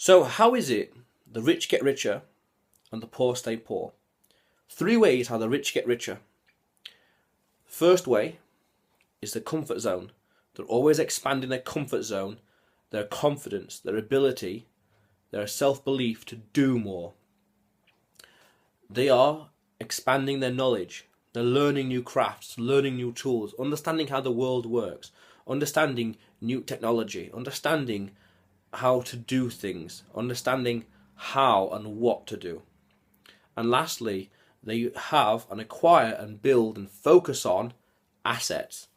So how is it the rich get richer and the poor stay poor? Three ways how the rich get richer. First way is the comfort zone. They're always expanding their comfort zone, their confidence, their ability, their self-belief to do more. They are expanding their knowledge. They're learning new crafts, learning new tools, understanding how the world works, understanding new technology, understanding how to do things, understanding how and what to do. And lastly, they have and acquire and build and focus on assets.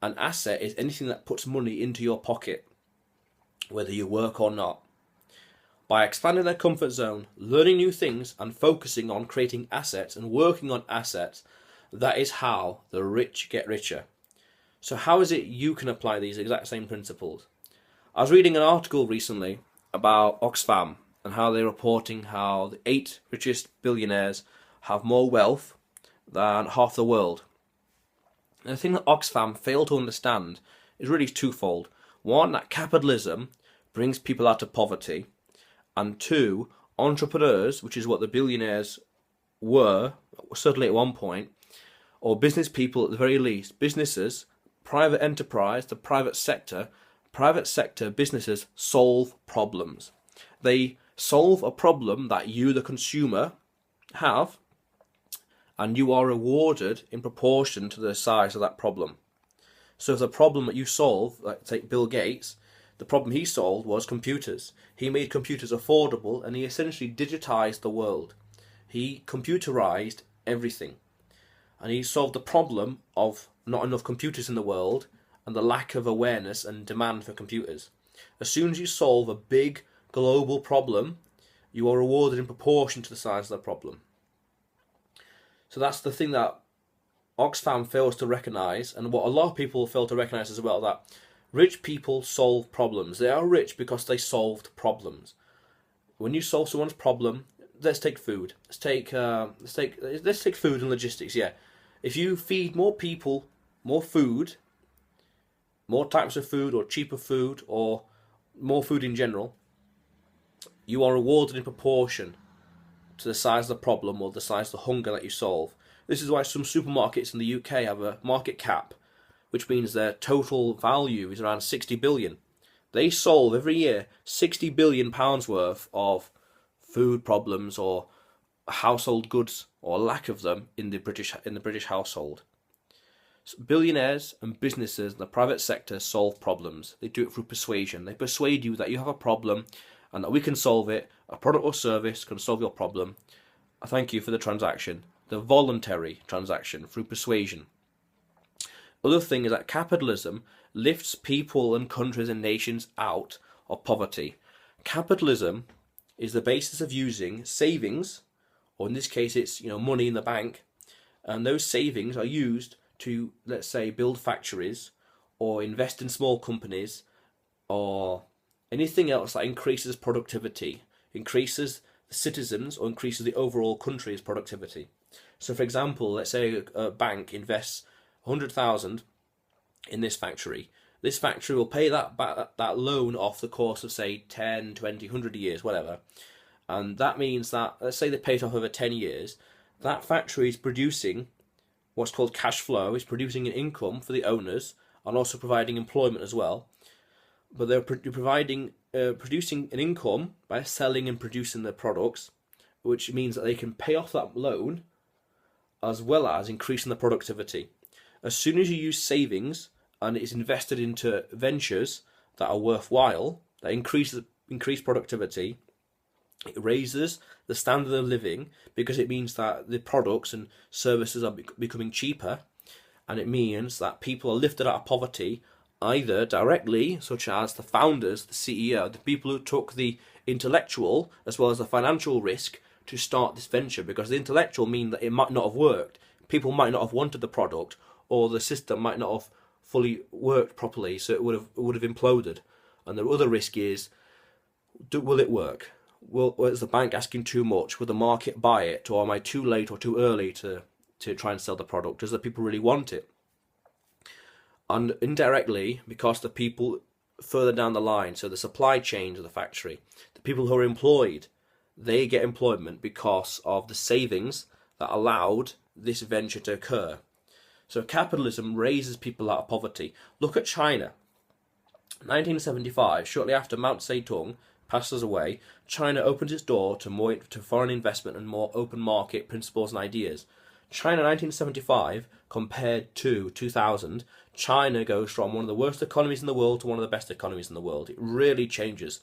An asset is anything that puts money into your pocket, whether you work or not. By expanding their comfort zone, learning new things and focusing on creating assets and working on assets, that is how the rich get richer. So how is it you can apply these exact same principles? I was reading an article recently about Oxfam and how they're reporting how the 8 richest billionaires have more wealth than half the world. And the thing that Oxfam fail to understand is really twofold. One, that capitalism brings people out of poverty. And two, entrepreneurs, which is what the billionaires were, certainly at one point, or business people at the very least, businesses, private enterprise, the private sector businesses solve problems. They solve a problem that you, the consumer, have, and you are rewarded in proportion to the size of that problem. So if the problem that you solve, like take Bill Gates, the problem he solved was computers. He made computers affordable and he essentially digitized the world. He computerized everything. And he solved the problem of not enough computers in the world and the lack of awareness and demand for computers. As soon as you solve a big global problem, you are rewarded in proportion to the size of the problem. So that's the thing that Oxfam fails to recognize, and what a lot of people fail to recognize as well, that rich people solve problems. They are rich because they solved problems. When you solve someone's problem, let's take food. Let's take food and logistics. Yeah, if you feed more people more food, more types of food, or cheaper food, or more food in general, you are rewarded in proportion to the size of the problem or the size of the hunger that you solve. This is why some supermarkets in the UK have a market cap, which means their total value is around 60 billion. They solve every year £60 billion worth of food problems or household goods or lack of them in the British household. So billionaires and businesses in the private sector solve problems. They do it through persuasion. They persuade you that you have a problem and that we can solve it. A product or service can solve your problem. I thank you for the transaction. The voluntary transaction through persuasion. Other thing is that capitalism lifts people and countries and nations out of poverty. Capitalism is the basis of using savings, or in this case it's money in the bank, and those savings are used to, let's say, build factories or invest in small companies or anything else that increases productivity, increases the citizens or increases the overall country's productivity. So for example, let's say a bank invests 100,000 in this factory. This factory will pay that loan off the course of say 10, 20, 100 years, whatever. And that means that, let's say they pay it off over 10 years, that factory is producing what's called cash flow, is producing an income for the owners and also providing employment as well. But they're producing an income by selling and producing their products, which means that they can pay off that loan as well as increasing the productivity. As soon as you use savings and it's invested into ventures that are worthwhile, that increase productivity, it raises the standard of living because it means that the products and services are becoming cheaper, and it means that people are lifted out of poverty either directly, such as the founders, the CEO, the people who took the intellectual as well as the financial risk to start this venture, because the intellectual mean that it might not have worked, people might not have wanted the product, or the system might not have fully worked properly, so it would have imploded. And the other risk is, will it work? Is the bank asking too much? Will the market buy it? Or am I too late or too early to try and sell the product? Does the people really want it? And indirectly, because the people further down the line. So the supply chains of the factory, the people who are employed, they get employment because of the savings that allowed this venture to occur. So capitalism raises people out of poverty. Look at China. 1975, shortly after Mao Zedong passes away, China opens its door to foreign investment and more open market principles and ideas. China 1975 compared to 2000, China goes from one of the worst economies in the world to one of the best economies in the world. It really changes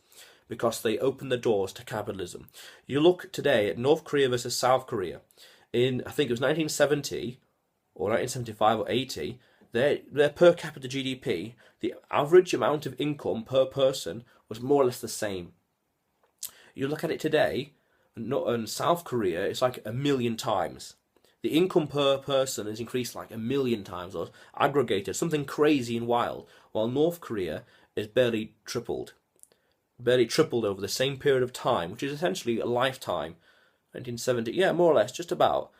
because they open the doors to capitalism. You look today at North Korea versus South Korea. In, I think it was 1970 or 1975 or 80, their per capita GDP, the average amount of income per person was more or less the same. You look at it today, and South Korea, it's like 1,000,000 times. The income per person has increased like 1,000,000 times, or aggregated, something crazy and wild, while North Korea is barely tripled over the same period of time, which is essentially a lifetime. 1970, yeah, more or less, just about.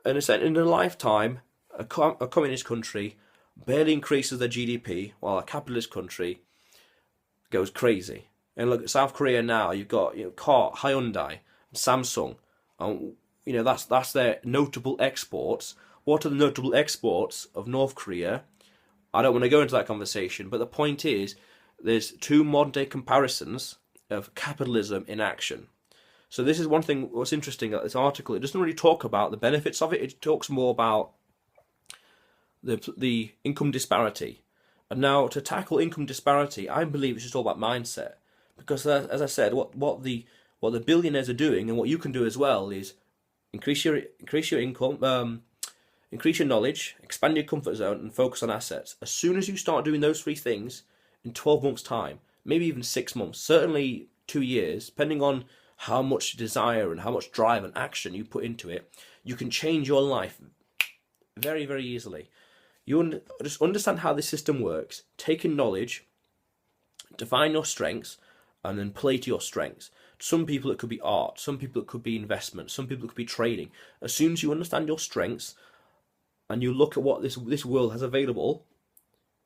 And in a lifetime, a communist country barely increases their GDP, while a capitalist country goes crazy. And look at South Korea now. You've got Hyundai, Samsung, and that's their notable exports. What are the notable exports of North Korea? I don't want to go into that conversation, but the point is, there's two modern day comparisons of capitalism in action. So this is one thing. What's interesting about this article, it doesn't really talk about the benefits of it. It talks more about the income disparity. And now, to tackle income disparity, I believe it's just all about mindset. Because as I said, what the billionaires are doing, and what you can do as well, is increase your income, increase your knowledge, expand your comfort zone, and focus on assets. As soon as you start doing those three things, in 12 months' time, maybe even 6 months, certainly 2 years, depending on how much desire and how much drive and action you put into it, you can change your life very, very easily. You just understand how this system works, take in knowledge, define your strengths, and then play to your strengths. Some people it could be art, some people it could be investment, some people it could be trading. As soon as you understand your strengths and you look at what this world has available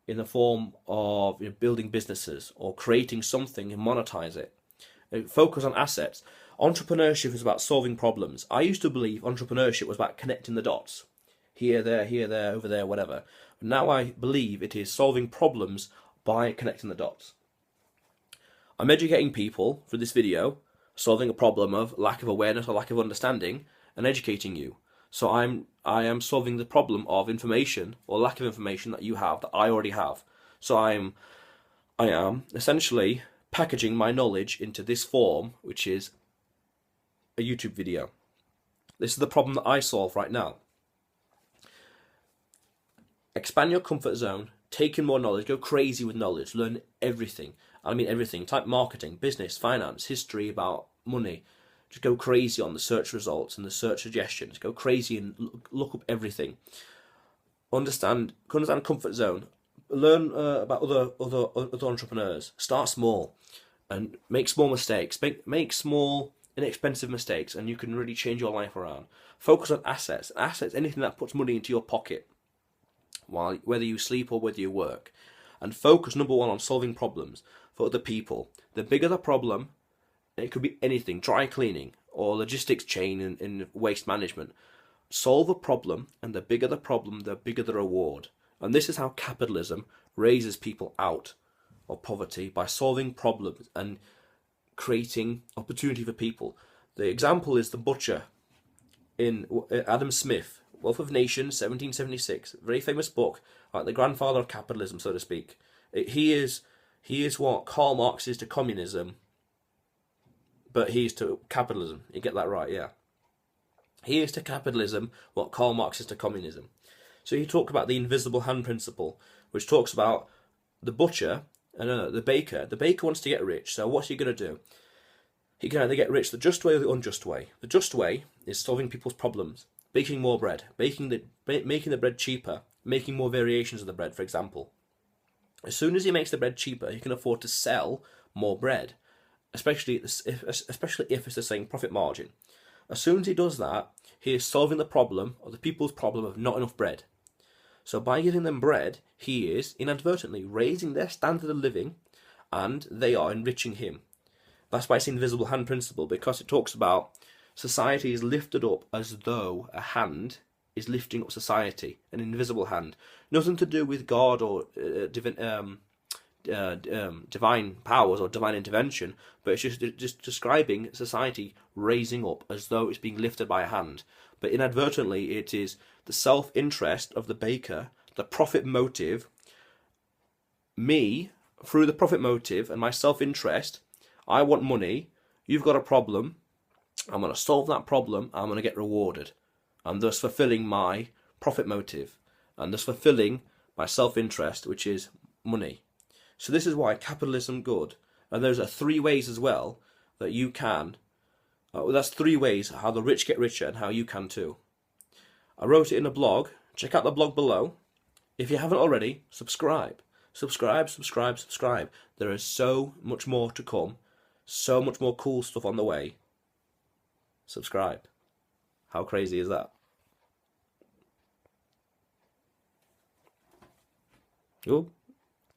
in the form of building businesses or creating something and monetize it, focus on assets. Entrepreneurship is about solving problems. I used to believe entrepreneurship was about connecting the dots. Here, there, over there, whatever. Now I believe it is solving problems by connecting the dots. I'm educating people through this video, solving a problem of lack of awareness or lack of understanding, and educating you. So I am solving the problem of information or lack of information that you have that I already have. So I am essentially packaging my knowledge into this form, which is a YouTube video. This is the problem that I solve right now. Expand your comfort zone, take in more knowledge, go crazy with knowledge, learn everything. I mean everything, type marketing, business, finance, history, about money. Just go crazy on the search results and the search suggestions. Go crazy and look up everything. Understand comfort zone. Learn about other entrepreneurs. Start small and make small mistakes. Make small, inexpensive mistakes, and you can really change your life around. Focus on assets. Assets, anything that puts money into your pocket, whether you sleep or whether you work. And focus, number one, on solving problems for other people. The bigger the problem, it could be anything, dry cleaning or logistics chain in waste management. Solve a problem, and the bigger the problem, the bigger the reward. And this is how capitalism raises people out of poverty, by solving problems and creating opportunity for people. The example is the butcher in Adam Smith, Wealth of Nations, 1776, very famous book, like the grandfather of capitalism, so to speak. He is what Karl Marx is to communism, but he is to capitalism. You get that right, yeah. He is to capitalism what Karl Marx is to communism. So he talked about the invisible hand principle, which talks about the butcher and the baker. The baker wants to get rich, so what's he going to do? He can either get rich the just way or the unjust way. The just way is solving people's problems, baking more bread, making the bread cheaper, making more variations of the bread, for example. As soon as he makes the bread cheaper, he can afford to sell more bread, especially if it's the same profit margin. As soon as he does that, he is solving the problem, or the people's problem, of not enough bread. So by giving them bread, he is inadvertently raising their standard of living, and they are enriching him. That's why it's the invisible hand principle, because it talks about society is lifted up as though a hand is lifting up society, an invisible hand. Nothing to do with God or divine powers or divine intervention, but it's just describing society raising up as though it's being lifted by a hand. But inadvertently, it is the self-interest of the baker, the profit motive, me, through the profit motive and my self-interest. I want money, you've got a problem, I'm going to solve that problem, I'm going to get rewarded. I'm thus fulfilling my profit motive, and thus fulfilling my self-interest, which is money. So this is why capitalism good. And those are 3 ways as well that you can. That's 3 ways how the rich get richer and how you can too. I wrote it in a blog. Check out the blog below. If you haven't already, subscribe. Subscribe. There is so much more to come. So much more cool stuff on the way. Subscribe. How crazy is that? Oh.